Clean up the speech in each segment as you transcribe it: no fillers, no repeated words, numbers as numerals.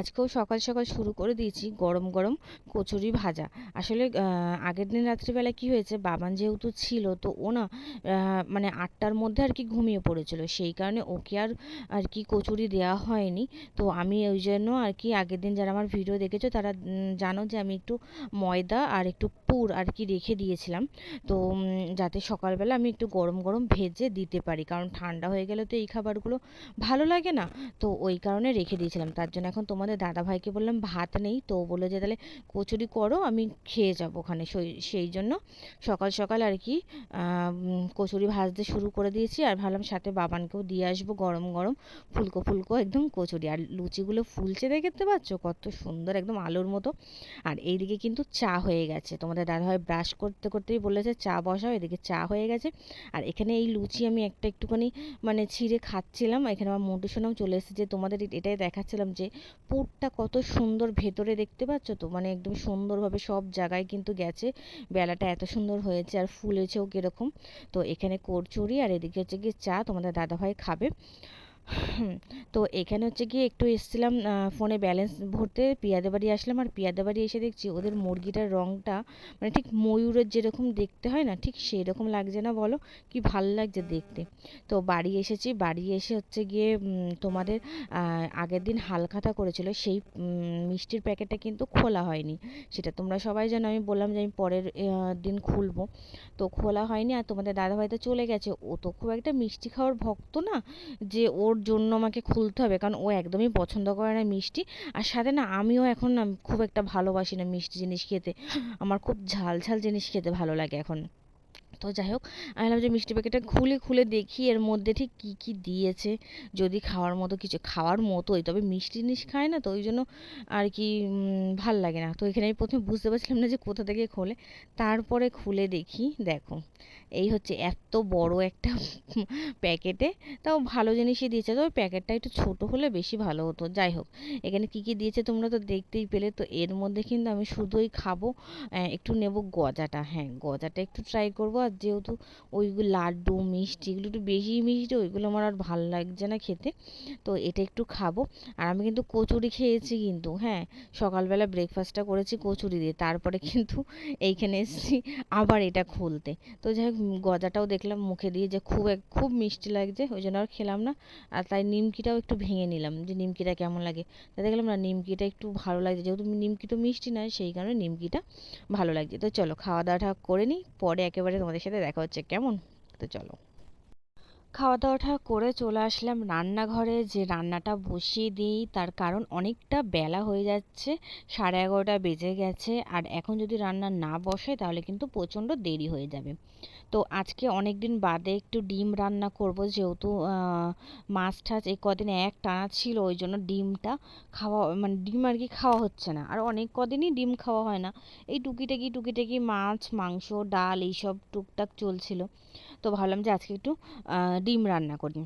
আজকেও সকাল সকাল শুরু করে দিয়েছি গরম গরম কচুরি ভাজা। আসলে আগের দিন রাত্রিবেলা কি হয়েছে, বাবান যেহেতু ছিল তো ও না মানে 8টার মধ্যে আর কি ঘুমিয়ে পড়েছিল, সেই কারণে ওকে আর আর কি কচুরি দেওয়া হয়নি। তো আমি ওই জন্য আর কি আগের দিন যারা আমার ভিডিও দেখেছো তারা জানো যে আমি একটু ময়দা আর একটু পুর আর কি রেখে দিয়েছিলাম। তো যাতে সকালবেলা আমি একটু গরম গরম ভেজে দিতে পারি, কারণ ঠান্ডা হয়ে গেলে তো এই খাবারগুলো ভালো লাগে না। তো ওই কারণে রেখে দিয়েছিলাম। তার জন্য এখন তোমাদের দাদাভাইকে বললাম ভাত নেই, তো বললো যে তাহলে কচুরি করো, আমি খেয়ে যাবো ওখানে। সেই জন্য সকাল সকাল আর কি কচুরি ভাজতে শুরু করে দিয়েছি। আর ভাবলাম সাথে বাবানকেও দিয়ে আসবো গরম গরম ফুলকো ফুলকো একদম কচুরি। আর লুচিগুলো ফুলছে দেখতে পাচ্ছ কত সুন্দর, একদম আলুর মতো। আর এইদিকে কিন্তু চা হয়ে গেছে, তোমাদের দাদাভাই ব্রাশ করতে করতেই বলেছে চা বসাও, এদিকে চা হয়ে গেছে। আর এখানে এই লুচি আমি একটা একটুখানি মানে ছিঁড়ে খাচ্ছিলাম। এখানে আমার মোটু সোনাও চলে এসেছে, যে তোমাদের এটাই দেখাচ্ছিলাম যে পুরটা কত সুন্দর ভেতরে, দেখতে পাচ্ছ তো, মানে একদম সুন্দরভাবে সব জায়গায় কিন্তু গেছে। বেলাটা এত সুন্দর হয়েছে আর ফুলেছেও কিরকম। তো এখানে কচুরি আর এদিকে হচ্ছে গিয়ে চা, তোমাদের দাদাভাই খাবে। হুম, তো এখানে হচ্ছে গিয়ে একটু এসেছিলাম ফোনে ব্যালেন্স ভরতে, পিয়াদের বাড়ি আসলাম। আর পিয়াদের বাড়ি এসে দেখছি ওদের মুরগিটার রঙটা মানে ঠিক ময়ূরের যেরকম দেখতে হয় না, ঠিক সেই রকম লাগছে না বলো, কি ভাল লাগছে দেখতে। তো বাড়ি এসেছি, বাড়ি এসে হচ্ছে গিয়ে তোমাদের আগের দিন হালখাতা করেছিল সেই মিষ্টির প্যাকেটটা কিন্তু খোলা হয়নি। সেটা তোমরা সবাই জানো, আমি বললাম যে আমি পরের দিন খুলবো। তো খোলা হয়নি। আর তোমাদের দাদাভাই তো চলে গেছে, ও তো খুব একটা মিষ্টি খাওয়ার ভক্ত না, যে ওর জন্য আমাকে খুলতে হবে, কারণ ও একদমই পছন্দ করে না মিষ্টি। আর সাথে না আমিও এখন না খুব একটা ভালোবাসি না মিষ্টি জিনিস খেতে, আমার খুব ঝাল ঝাল জিনিস খেতে ভালো লাগে এখন। তো যাই হোক, আমি ভাবলাম যে মিষ্টি প্যাকেটটা খুলে খুলে দেখি এর মধ্যে ঠিক কী কী দিয়েছে, যদি খাওয়ার মতো কিছু, খাওয়ার মতোই, তবে মিষ্টি জিনিস খায় না তো ওই জন্য আর কি ভাল লাগে না। তো এখানে আমি প্রথমে বুঝতে পারছিলাম না যে কোথা থেকে খোলে, তারপরে খুলে দেখি, দেখো এই হচ্ছে এত বড় একটা প্যাকেটে। তাও ভালো জিনিসই দিয়েছে, তবে প্যাকেটটা একটু ছোট হলে বেশি ভালো হতো। যাই হোক, এখানে কী কী দিয়েছে তোমরা তো দেখতেই পেলে। তো এর মধ্যে কিন্তু আমি শুধুই খাবো, একটু নেব গজাটা, হ্যাঁ গজাটা একটু ট্রাই করবো। আর যেহেতু ওইগুলো লাড্ডু মিষ্টি এগুলো একটু বেশি মিষ্টি, ওইগুলো আমার আর ভাল লাগছে না খেতে, তো এটা একটু খাবো। আর আমি কিন্তু কচুরি খেয়েছি কিন্তু, হ্যাঁ সকালবেলা ব্রেকফাস্টটা করেছি কচুরি দিয়ে, তারপরে কিন্তু এইখানে এসেছি আবার এটা খুলতে। তো যাই হোক, গজাটাও দেখলাম মুখে দিয়ে যে খুব খুব মিষ্টি লাগছে, ওই জন্য আর খেলাম না। আর তাই নিমকিটাও একটু ভেঙে নিলাম যে নিমকিটা কেমন লাগে। তা দেখলাম না নিমকিটা একটু ভালো লাগছে, যেহেতু নিমকি তো মিষ্টি নয় সেই কারণে নিমকিটা ভালো লাগছে। তো চলো খাওয়া দাওয়াটা করে নিই, পরে একেবারে তোমাদের সাথে দেখা হচ্ছে কেমন। তো চলো, খাওয়া দাওয়াটা করে চলে আসলাম রান্নাঘরে, যে রান্নাটা বসিয়ে দিই, তার কারণ অনেকটা বেলা হয়ে যাচ্ছে, 11:30 বেজে গেছে। আর এখন যদি রান্না না বসে তাহলে কিন্তু প্রচণ্ড দেরি হয়ে যাবে। তো আজকে অনেক দিন বাদে একটু ডিম রান্না করব, যেহেতু মাছ টাছ এই কদিন এক টানা ছিল, ওই জন্য ডিমটা খাওয়া মানে ডিম আর কি খাওয়া হচ্ছে না, আর অনেক কদিনই ডিম খাওয়া হয় না। এই টুকিটাকি টুকিটাকি মাছ মাংস ডাল এইসব টুকটাক চলছিল। তো ভাবলাম যে আজকে একটু ডিম রান্না করি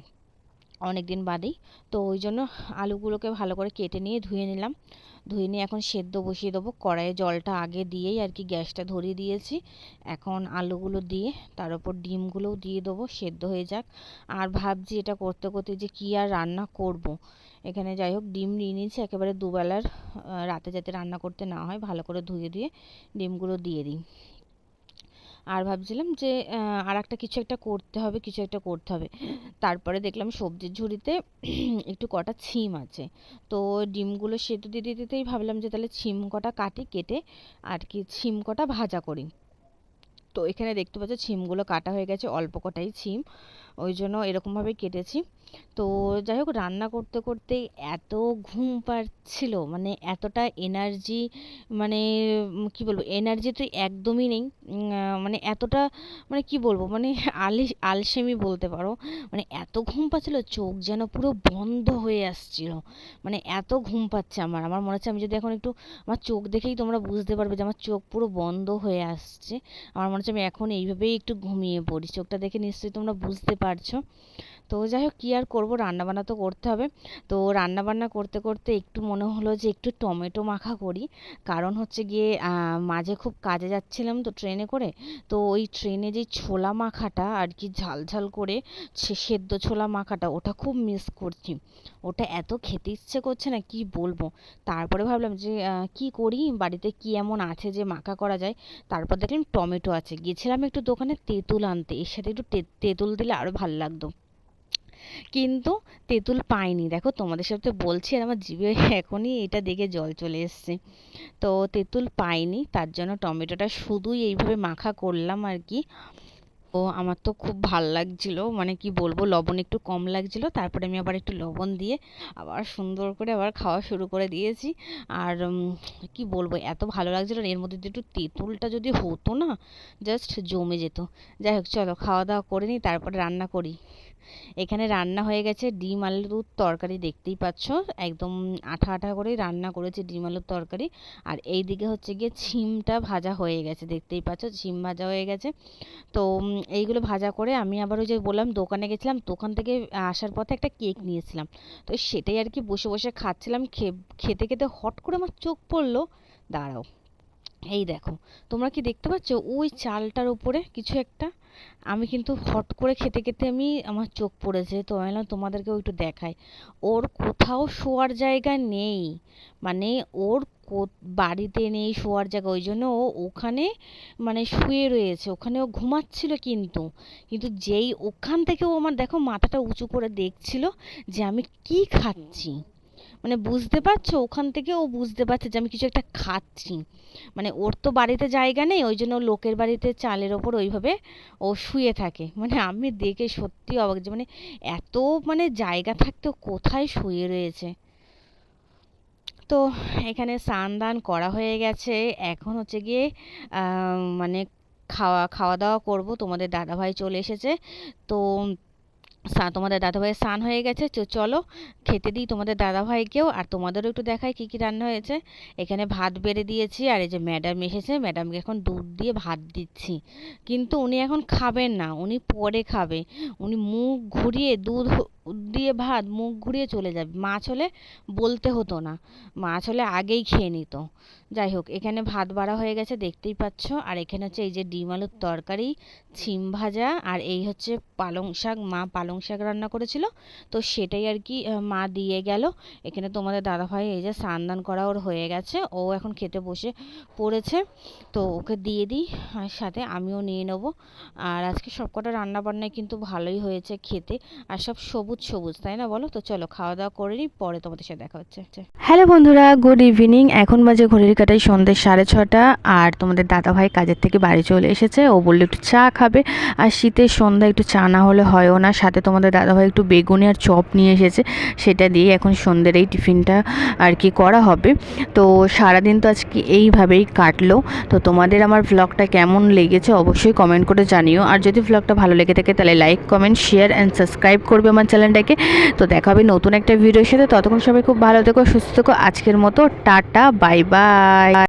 অনেক দিন বাদেই। তো ওই জন্য আলুগুলোকে ভালো করে কেটে নিয়ে ধুয়ে নিলাম। ধুয়ে নিয়ে এখন সেদ্ধ বসিয়ে দেবো, কড়াইয়ে জলটা আগে দিয়েই আর কি গ্যাসটা ধরিয়ে দিয়েছি। এখন আলুগুলো দিয়ে তার উপর ডিমগুলোও দিয়ে দেবো, সেদ্ধ হয়ে যাক। আর ভাবছি এটা করতে করতে যে কী আর রান্না করব। এখানে যাই হোক ডিম নিয়ে নিয়েছি একেবারে দুবেলার, রাতে যাতে রান্না করতে না হয়, ভালো করে ধুয়ে ধুয়ে ডিমগুলো দিয়ে দিই। আর ভাবছিলাম যে আর একটা কিছু একটা করতে হবে, কিছু একটা করতে হবে। তারপরে দেখলাম সবজির ঝুড়িতে একটু কটা ছিম আছে। তো ডিমগুলো সেদ্ধ দিতে দিতেই ভাবলাম যে তাহলে ছিম কটা কাটি, কেটে আর কি ছিম কটা ভাজা করি। তো এখানে দেখতে পাচ্ছ ছিমগুলো কাটা হয়ে গেছে, অল্প কটাই ছিম, ওই জন্য এরকমভাবে কেটেছি। তো যাই হোক, রান্না করতে করতে এত ঘুম পাচ্ছিল, মানে এতটা এনার্জি, মানে কি বলবো, এনার্জি তো একদমই নেই। মানে এতটা, মানে কি বলবো, মানে আলসেমি বলতে পারো। মানে এত ঘুম পাচ্ছিল, চোখ যেন পুরো বন্ধ হয়ে আসছিল। মানে এত ঘুম পাচ্ছে আমার আমার মনে হচ্ছে আমি যদি এখন একটু, আমার চোখ দেখেই তোমরা বুঝতে পারবে যে আমার চোখ পুরো বন্ধ হয়ে আসছে। আমার মনে হচ্ছে আমি এখন এইভাবেই একটু ঘুমিয়ে পড়ি, চোখটা দেখে নিশ্চয়ই তোমরা বুঝতে পারছো। তো যাই হোক, কী আর করবো, রান্নাবান্না তো করতে হবে। তো রান্নাবান্না করতে করতে একটু মনে হলো যে একটু টমেটো মাখা করি। কারণ হচ্ছে গিয়ে মাঝে খুব কাজে যাচ্ছিলাম তো ট্রেনে করে। তো ওই ট্রেনে যে ছোলা মাখাটা আর কি, ঝাল ঝাল করে সেদ্ধ ছোলা মাখাটা, ওটা খুব মিস করছি। ওটা এত খেতে ইচ্ছে করছে না, কি বলবো। তারপরে ভাবলাম যে কি করি, বাড়িতে কি এমন আছে যে মাখা করা যায়। তারপর দেখলাম টমেটো আছে, গেছিলাম একটু দোকানে তেঁতুল আনতে, এর সাথে একটু তেঁতুল দিলে আরো ভালো লাগতো। কিন্তু তেঁতুল পাইনি, দেখো তোমাদের সাথে বলছি আর আমার জিভে এখনই এটা দেখে জল চলে এসছে। তো তেঁতুল পাইনি, তার জন্য টমেটোটা শুধুই এইভাবে মাখা করলাম আর কি। তো আমার তো খুব ভাল লাগছিল, মানে কি বলবো, লবণ একটু কম লাগছিল, তারপরে আমি আবার একটু লবণ দিয়ে আবার সুন্দর করে আবার খাওয়া শুরু করে দিয়েছি। আর কি বলবো, এত ভালো লাগছিল, এর মধ্যে যদি একটু তেঁতুলটা যদি হতো না, জাস্ট জমে যেত। যাই হোক, চলো খাওয়া দাওয়া করে নিই, তারপরে রান্না করি। এখানে রান্না হয়ে গেছে ডিম আলুর তরকারি, দেখতেই পাচ্ছ, একদম আঠা আঠা করেই রান্না করেছি ডিম আলুর তরকারি। আর এই দিকে হচ্ছে গিয়ে ছিমটা ভাজা হয়ে গেছে, দেখতেই পাচ্ছ ছিম ভাজা হয়ে গেছে। তো এইগুলো ভাজা করে আমি আবার ওই যে বললাম দোকানে গেছিলাম, দোকান থেকে আসার পথে একটা কেক নিয়েছিলাম। তো সেটাই আর কি বসে বসে খাচ্ছিলাম। খেতে খেতে হট করে আমার চোখ পড়লো, দাঁড়াও, এই দেখো, তোমরা কি দেখতে পাচ্ছ ওই চালটার উপরে কিছু একটা? আমি কিন্তু হট করে খেতে খেতে আমার চোখ পড়েছে, তো আমি ভাবলাম তোমাদেরকেও একটু দেখাই। ওর কোথাও শোয়ার জায়গা নেই, মানে ওর বাড়িতে নেই শোয়ার জায়গা, ওই জন্য ও ওখানে মানে শুয়ে রয়েছে, ওখানে ও ঘুমাচ্ছিল। কিন্তু কিন্তু যেই ওখান থেকে ও আমার দেখো মাথাটা উঁচু করে দেখছিল যে আমি কি খাচ্ছি, মানে বুঝতে পারছো, ওখান থেকে ও বুঝতে পারছে যে আমি কিছু একটা খাচ্ছি। মানে ওর তো বাড়িতে জায়গা নেই, ওই জন্য লোকের বাড়িতে চালের ওপর ওইভাবে ও শুয়ে থাকে। মানে আমি দেখে সত্যি অবাক, যে মানে এত মানে জায়গা থাকতেও কোথায় শুয়ে রয়েছে। তো এখানে স্নান দান করা হয়ে গেছে, এখন হচ্ছে গিয়ে মানে খাওয়া খাওয়া দাওয়া করব। তোমাদের দাদাভাই চলে এসেছে। তো তোমাদের দাদাভাইয়ের স্নান হয়ে গেছে, চলো খেতে দিই তোমাদের দাদাভাইকেও, আর তোমাদেরও একটু দেখাই কি কি রান্না হয়েছে। এখানে ভাত বেড়ে দিয়েছি, আর এই যে ম্যাডাম এসেছে, ম্যাডামকে এখন দুধ দিয়ে ভাত দিচ্ছি। কিন্তু উনি এখন খাবেন না, উনি পরে খাবে। উনি মুখ ঘুরিয়ে দিয়ে ভাত মুখ ঘুরিয়ে চলে যাবে। মাছ হলে বলতে হতো না, মাছ হলে আগেই খেয়ে নিত। যাই হোক, এখানে ভাত বাড়া হয়ে গেছে, দেখতেই পাচ্ছ। আর এখানে হচ্ছে এই যে ডিম আলুর তরকারি, ছিম ভাজা, আর এই হচ্ছে পালং শাক, মা পালং শাক রান্না করেছিল, তো সেটাই আর কি মা দিয়ে গেল। এখানে তোমাদের দাদাভাই এই যে স্নান দান করা ওর হয়ে গেছে, ও এখন খেতে বসে পড়েছে। তো ওকে দিয়ে দিই, আর সাথে আমিও নিয়ে নেবো। আর আজকে সবকটা রান্না বান্নায় কিন্তু ভালোই হয়েছে খেতে, আর সব সবুজ সবুজ, তাই না বলো? তো চলো খাওয়া দাওয়া করে নিই, পরে তোমাদের সাথে দেখা হচ্ছে। হ্যালো বন্ধুরা, গুড ইভিনিং। এখন বাজে ঘড়ির কাঁটায় সন্ধ্যে 6:30, আর তোমাদের দাদাভাই কাজের থেকে বাড়ি চলে এসেছে। ও বললো একটু চা খাবে, আর শীতের সন্ধ্যা একটু চা না হলে হয়ও না। সাথে তোমাদের দাদাভাই একটু বেগুনি আর চপ নিয়ে এসেছে, সেটা দিয়ে এখন সন্ধ্যের এই টিফিনটা আর কি করা হবে। তো সারাদিন তো আজকে এইভাবেই কাটলো। তো তোমাদের আমার ভ্লগটা কেমন লেগেছে অবশ্যই কমেন্ট করে জানিও, আর যদি ভ্লগটা ভালো লেগে থাকে তাহলে like, comment, share and subscribe করবে আমার চ্যানেলটাকে। তো দেখা হবে নতুন একটা ভিডিওর সাথে, ততক্ষণ সবাই খুব ভালো থেকো, সুস্থ থেকো। আজকের মতো টাটা, বাই বাই।